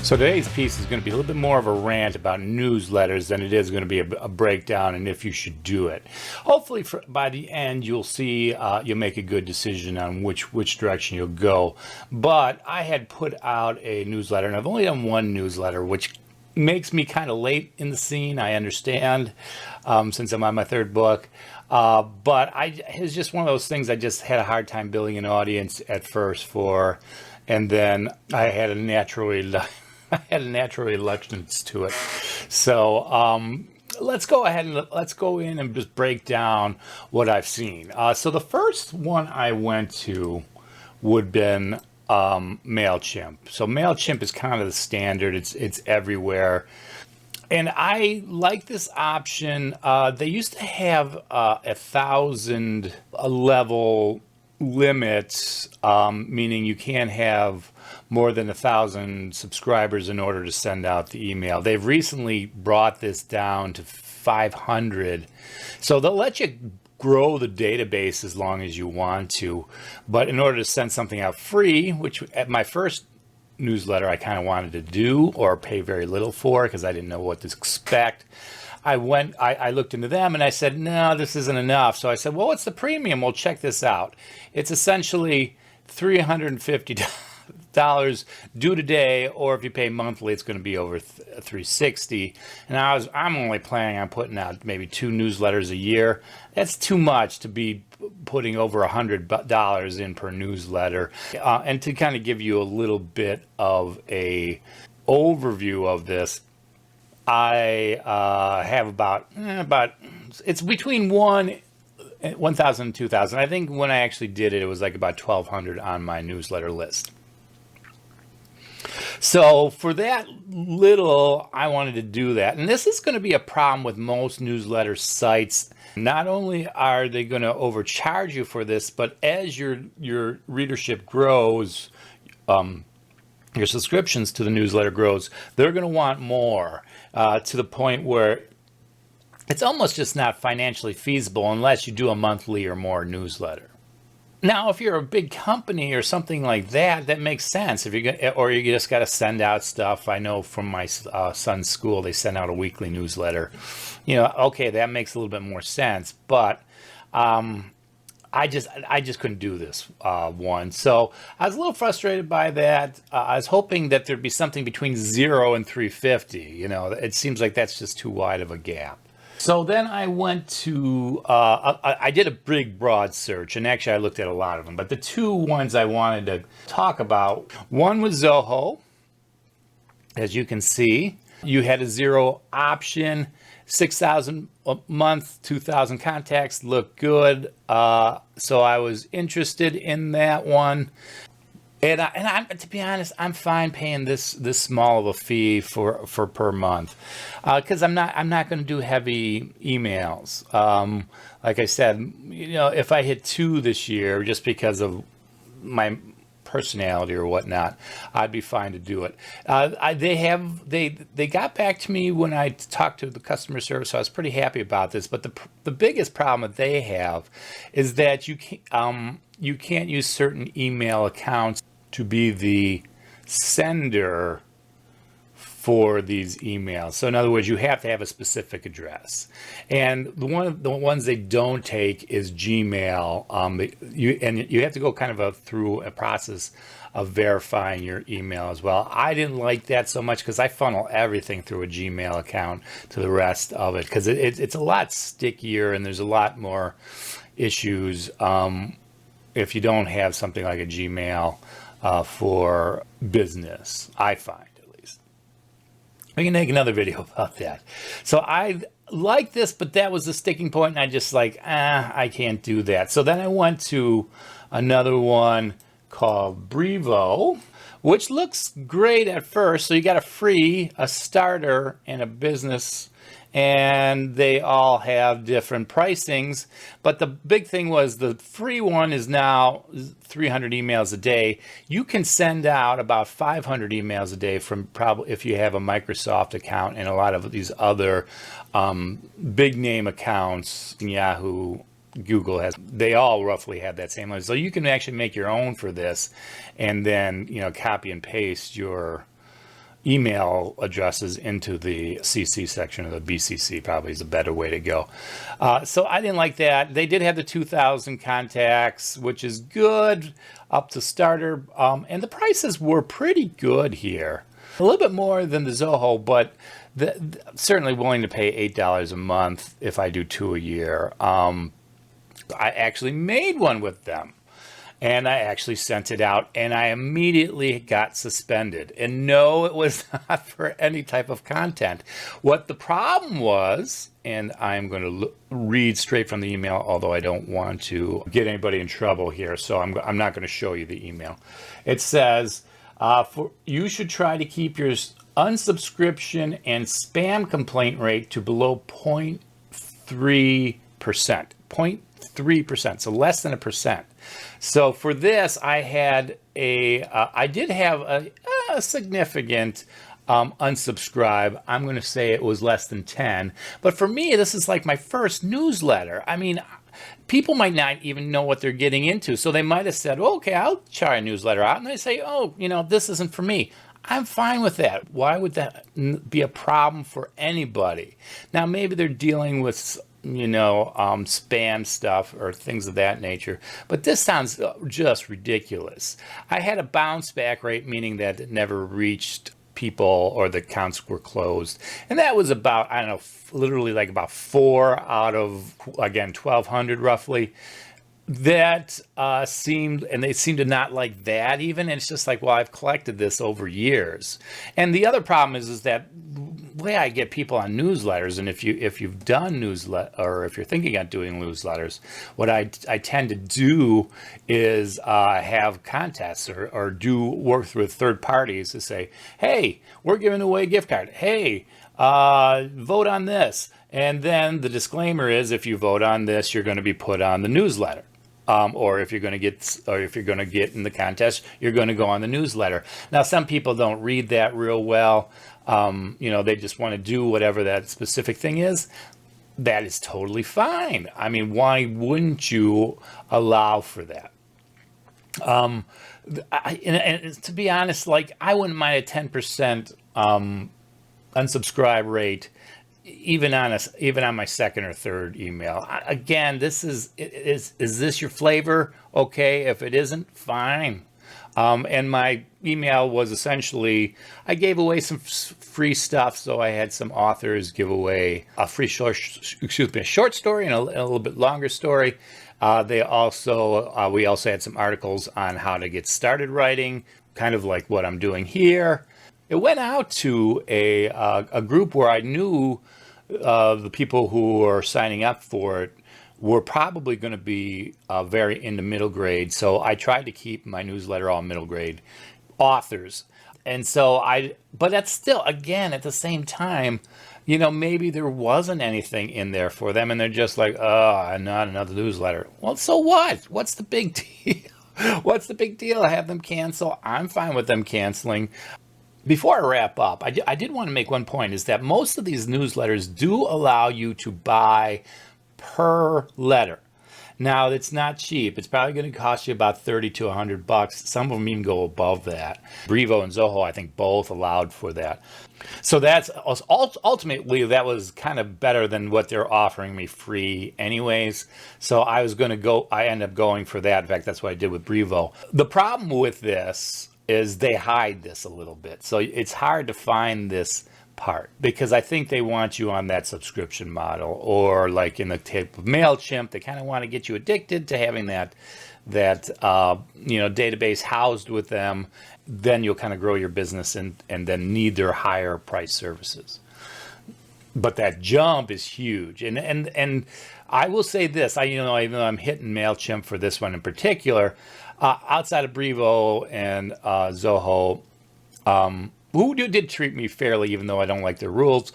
So today's piece is going to be a little bit more of a rant about newsletters than it is going to be a breakdown and if you should do it. Hopefully by the end you'll see you'll make a good decision on which direction you'll go. But I had put out a newsletter, and I've only done one newsletter, which makes me kind of late in the scene. I understand, since I'm on my third book. But it was just one of those things I just had a hard time building an audience at first for, and then I had a natural reluctance to it. So let's go ahead and let's go in and just break down what I've seen. So the first one I went to would have been Mailchimp. So Mailchimp is kind of the standard. It's everywhere. And I like this option. They used to have 1,000 level limits, meaning you can't have more than 1,000 subscribers in order to send out the email. They've recently brought this down to 500. So they'll let you grow the database as long as you want to. But in order to send something out free, which at my first newsletter I kind of wanted to do or pay very little for because I didn't know what to expect, I looked into them and I said, no, this isn't enough. So I said, well, what's the premium? Well, check this out. It's essentially $350 due today, or if you pay monthly, it's going to be over $360. And I'm only planning on putting out maybe 2 newsletters a year. That's too much to be putting over $100 in per newsletter. And to kind of give you a little bit of a overview of this, I have about it's between 1,000 and 2,000. I think when I actually did it, it was like about 1,200 on my newsletter list. So for that little, I wanted to do that. And this is going to be a problem with most newsletter sites. Not only are they going to overcharge you for this, but as your readership grows, your subscriptions to the newsletter grows, they're going to want more, to the point where it's almost just not financially feasible unless you do a monthly or more newsletter. Now, if you're a big company or something like that, that makes sense. If or you just got to send out stuff. I know from my son's school, they send out a weekly newsletter. Okay, that makes a little bit more sense. But I just couldn't do this one. So I was a little frustrated by that. I was hoping that there'd be something between 0 and 350. It seems like that's just too wide of a gap. So then I went to, I did a big broad search, and actually I looked at a lot of them, but the 2 ones I wanted to talk about, one was Zoho. As you can see, you had a 0 option, 6,000 a month, 2,000 contacts, looked good. So I was interested in that one. And I, to be honest, I'm fine paying this small of a fee for per month, because I'm not going to do heavy emails. Like I said, if I hit 2 this year, just because of my personality or whatnot, I'd be fine to do it. They got back to me when I talked to the customer service, so I was pretty happy about this. But the biggest problem that they have is that you can't use certain email accounts to be the sender for these emails. So in other words, you have to have a specific address. And one of the ones they don't take is Gmail. You have to go kind of through a process of verifying your email as well. I didn't like that so much because I funnel everything through a Gmail account to the rest of it, because it's a lot stickier and there's a lot more issues if you don't have something like a Gmail for business, I find, at least. We can make another video about that. So I like this, but that was the sticking point, and I just I can't do that. So then I went to another one called Breo, which looks great at first. So you got a starter, and a business, and they all have different pricings. But the big thing was the free one is now 300 emails a day. You can send out about 500 emails a day from probably if you have a Microsoft account and a lot of these other big name accounts, Yahoo, Google has, they all roughly have that same limit. So you can actually make your own for this, and then copy and paste your email addresses into the CC section, or the BCC probably is a better way to go. So I didn't like that. They did have the 2,000 contacts, which is good, up to starter. And the prices were pretty good here. A little bit more than the Zoho, but certainly willing to pay $8 a month if I do 2 a year. I actually made one with them. And I actually sent it out, and I immediately got suspended. And no, it was not for any type of content. What the problem was, and I'm going to read straight from the email, although I don't want to get anybody in trouble here, so I'm not going to show you the email. It says, you should try to keep your unsubscription and spam complaint rate to below 0.3%. 0.3%, so less than 1%. So for this, I did have a significant unsubscribe. I'm going to say it was less than 10. But for me, this is like my first newsletter. I mean, people might not even know what they're getting into. So they might have said, okay, I'll try a newsletter out. And they say, oh, this isn't for me. I'm fine with that. Why would that be a problem for anybody? Now, maybe they're dealing with spam stuff or things of that nature. But this sounds just ridiculous. I had a bounce back rate, meaning that it never reached people or the accounts were closed. And that was about, I don't know, literally like about 4 out of, again, 1,200 roughly. That seemed, and they seem to not like that even. And it's just like, well, I've collected this over years. And the other problem is that the way I get people on newsletters, and if you've done newsletter, or if you're thinking of doing newsletters, what I tend to do is have contests or do work with third parties to say, hey, we're giving away a gift card. Hey, vote on this. And then the disclaimer is, if you vote on this, you're going to be put on the newsletter. Or if you're going to get in the contest, you're going to go on the newsletter. Now, some people don't read that real well. They just want to do whatever that specific thing is. That is totally fine. I mean, why wouldn't you allow for that? And to be honest, like, I wouldn't mind a 10% unsubscribe rate, even on my second or third email. Again, is this your flavor? Okay, if it isn't, fine. And my email was essentially, I gave away some free stuff. So I had some authors give away a short story and a little bit longer story. We also had some articles on how to get started writing, kind of like what I'm doing here. It went out to a group where I knew the people who are signing up for it were probably going to be very into middle grade. So I tried to keep my newsletter all middle grade authors. And so but that's still, again, at the same time, maybe there wasn't anything in there for them and they're just like, oh, not another newsletter. Well, so what? What's the big deal? What's the big deal? I have them cancel. I'm fine with them canceling. Before I wrap up, I did want to make one point, is that most of these newsletters do allow you to buy per letter. Now, it's not cheap. It's probably going to cost you about $30 to $100. Some of them even go above that. Breo and Zoho, I think, both allowed for that. So that's ultimately, that was kind of better than what they're offering me free anyways. So I ended up going for that. In fact, that's what I did with Breo. The problem with this is they hide this a little bit. So it's hard to find this part because I think they want you on that subscription model, or like in the type of Mailchimp, they kind of want to get you addicted to having that database housed with them. Then you'll kind of grow your business and then need their higher price services. But that jump is huge. And I will say this, even though I'm hitting Mailchimp for this one in particular, outside of Breo and Zoho, who did treat me fairly, even though I don't like their rules,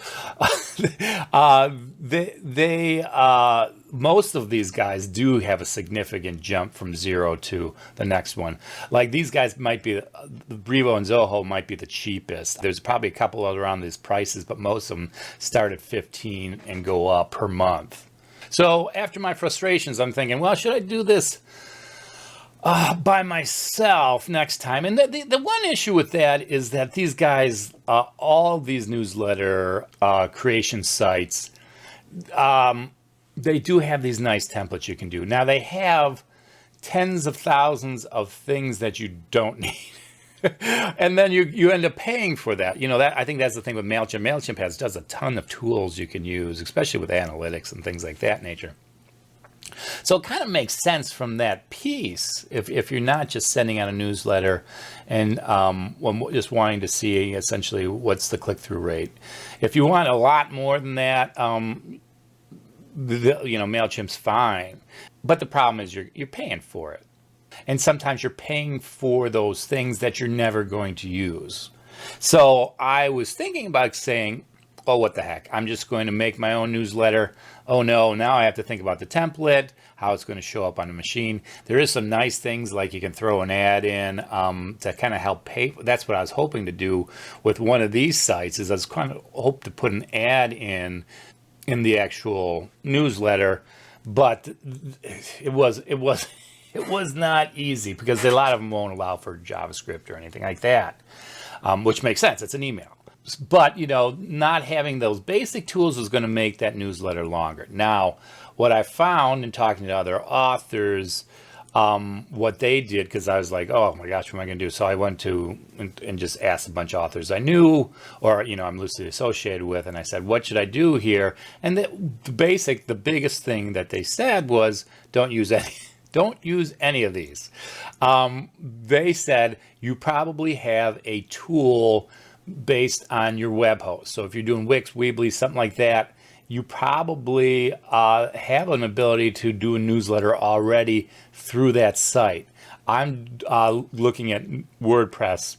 most of these guys do have a significant jump from 0 to the next one. Like, these guys might be, Breo and Zoho might be the cheapest. There's probably a couple around these prices, but most of them start at $15 and go up per month. So after my frustrations, I'm thinking, well, should I do this by myself next time. And the one issue with that is that these guys, all these newsletter creation sites, they do have these nice templates you can do. Now they have tens of thousands of things that you don't need. And then you end up paying for that. That I think that's the thing with Mailchimp. Mailchimp does a ton of tools you can use, especially with analytics and things like that nature. So it kind of makes sense from that piece if you're not just sending out a newsletter and just wanting to see essentially what's the click-through rate. If you want a lot more than that, Mailchimp's fine. But the problem is you're paying for it. And sometimes you're paying for those things that you're never going to use. So I was thinking about saying, oh, what the heck? I'm just going to make my own newsletter. Oh no, now I have to think about the template, how it's going to show up on the machine. There is some nice things like you can throw an ad in to kind of help pay. That's what I was hoping to do with one of these sites, is I was kind of hope to put an ad in the actual newsletter, but it was not easy because a lot of them won't allow for JavaScript or anything like that, which makes sense. It's an email. But, not having those basic tools is going to make that newsletter longer. Now, what I found in talking to other authors, what they did, because I was like, oh my gosh, what am I going to do? So I went to and just asked a bunch of authors I knew or, I'm loosely associated with. And I said, what should I do here? And the biggest thing that they said was, don't use any of these. They said you probably have a tool based on your web host. So if you're doing Wix, Weebly, something like that, you probably have an ability to do a newsletter already through that site. I'm looking at WordPress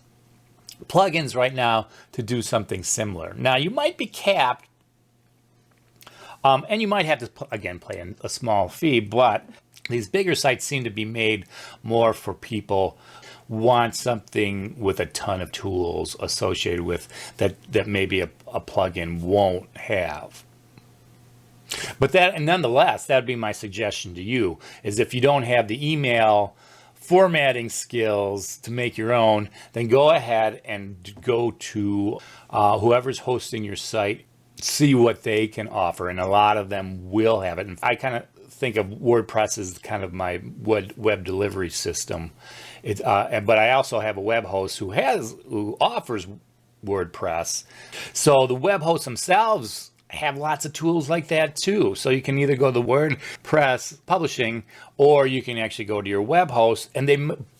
plugins right now to do something similar. Now you might be capped, and you might have to, again, pay a small fee, but these bigger sites seem to be made more for people want something with a ton of tools associated with that maybe a plugin won't have. But nonetheless, that'd be my suggestion to you, is if you don't have the email formatting skills to make your own, then go ahead and go to whoever's hosting your site, see what they can offer. And a lot of them will have it. And I kind of think of WordPress as kind of my web delivery system. But I also have a web host who offers WordPress. So the web hosts themselves have lots of tools like that too. So you can either go to WordPress publishing, or you can actually go to your web host, and they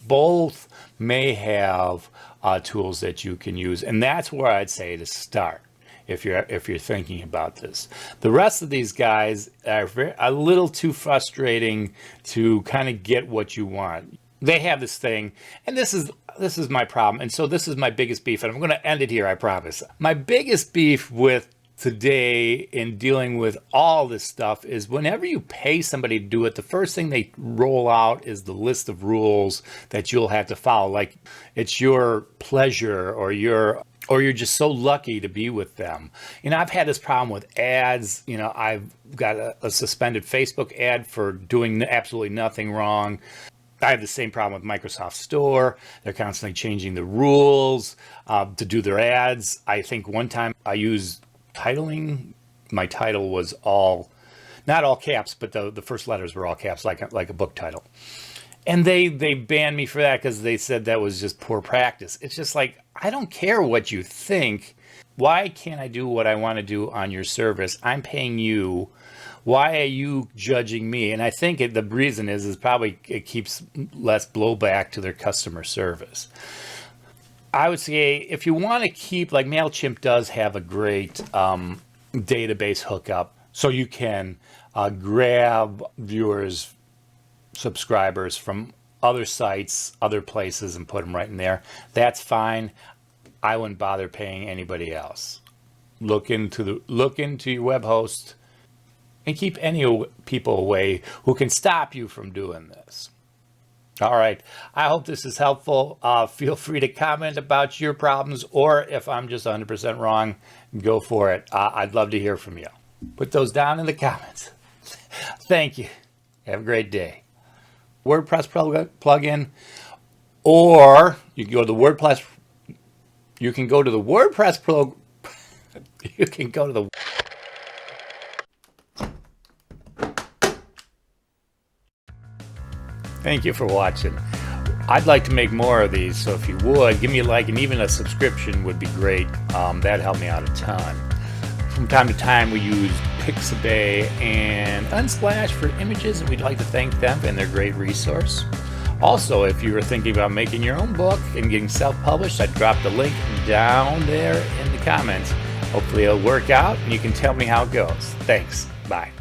both may have tools that you can use. And that's where I'd say to start if you're thinking about this. The rest of these guys are a little too frustrating to kind of get what you want. They have this thing, and this is my problem. And so this is my biggest beef, and I'm going to end it here, I promise. My biggest beef with today in dealing with all this stuff is whenever you pay somebody to do it, the first thing they roll out is the list of rules that you'll have to follow. Like it's your pleasure, or you're just so lucky to be with them. I've had this problem with ads. I've got a suspended Facebook ad for doing absolutely nothing wrong. I have the same problem with Microsoft Store. They're constantly changing the rules to do their ads. I think one time I used titling. My title was not all caps, but the first letters were all caps, like a book title. And they banned me for that because they said that was just poor practice. It's just like, I don't care what you think. Why can't I do what I want to do on your service? I'm paying you. Why are you judging me? And I think the reason is probably it keeps less blowback to their customer service. I would say if you want to keep, like Mailchimp does have a great database hookup, so you can grab viewers, subscribers from other sites, other places, and put them right in there. That's fine. I wouldn't bother paying anybody else. Look into your web host and keep any people away who can stop you from doing this. All right. I hope this is helpful. Feel free to comment about your problems, or if I'm just 100% wrong, go for it. I'd love to hear from you. Put those down in the comments. Thank you. Have a great day. WordPress plugin, or you can go to the WordPress. You can go to the WordPress pro. You can go to the. Thank you for watching. I'd like to make more of these, so if you would, give me a like, and even a subscription would be great. That'd help me out a ton. From time to time, we use Pixabay and Unsplash for images, and we'd like to thank them, and they're a great resource. Also, if you were thinking about making your own book and getting self-published, I'd drop the link down there in the comments. Hopefully it'll work out, and you can tell me how it goes. Thanks. Bye.